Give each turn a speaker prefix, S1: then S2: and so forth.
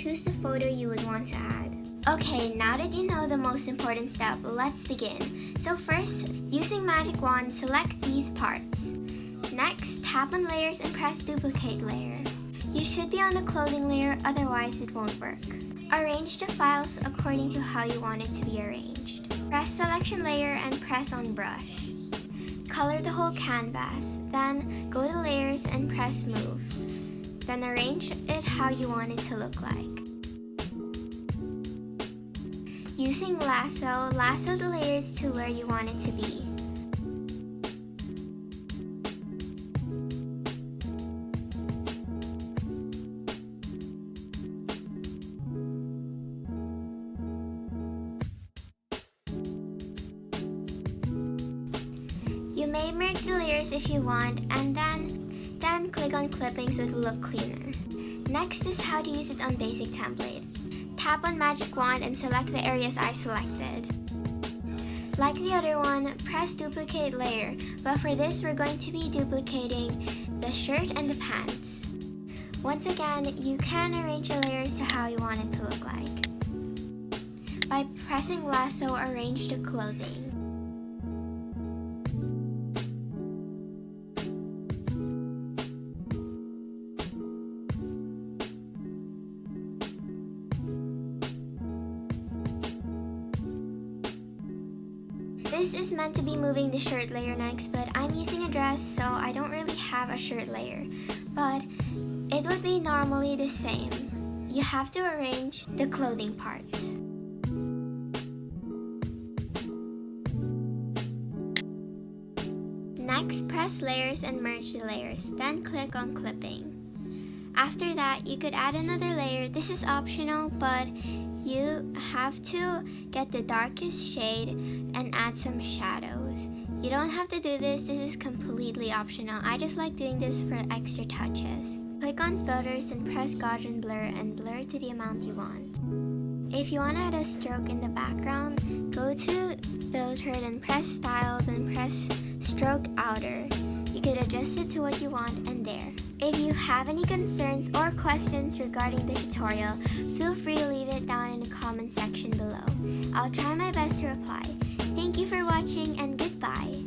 S1: choose the photo you would want to add. Okay, now that you know the most important step, let's begin. So first, using magic wand, select these parts. Next, tap on layers and press duplicate layer. You should be on the clothing layer, otherwise it won't work. Arrange the files according to how you want it to be arranged. Press selection layer and press on brush. Color the whole canvas, then go to layers and press move. Then arrange it how you want it to look like. Using lasso the layers to where you want it to be. You may merge the layers if you want, and then click on clipping so it'll look cleaner. Next is how to use it on basic template. Tap on magic wand and select the areas I selected. Like the other one, press duplicate layer, but for this we're going to be duplicating the shirt and the pants. Once again, you can arrange the layers to how you want it to look like. By pressing lasso, arrange the clothing. This is meant to be moving the shirt layer next, but I'm using a dress, so I don't really have a shirt layer. But it would be normally the same. You have to arrange the clothing parts. Next, press layers and merge the layers, then click on clipping. After that, you could add another layer. This is optional, but you have to get the darkest shade and add some shadows. You don't have to do this is completely optional. I just like doing this for extra touches. Click on filters and press Gaussian blur and blur to the amount you want. If you want to add a stroke in the background, go to filter, then press style, then press stroke outer. You could adjust it to what you want, and there. If you have any concerns or questions regarding the tutorial, feel free to leave it down in the comment section below. I'll try my best to reply. Thank you for watching and goodbye!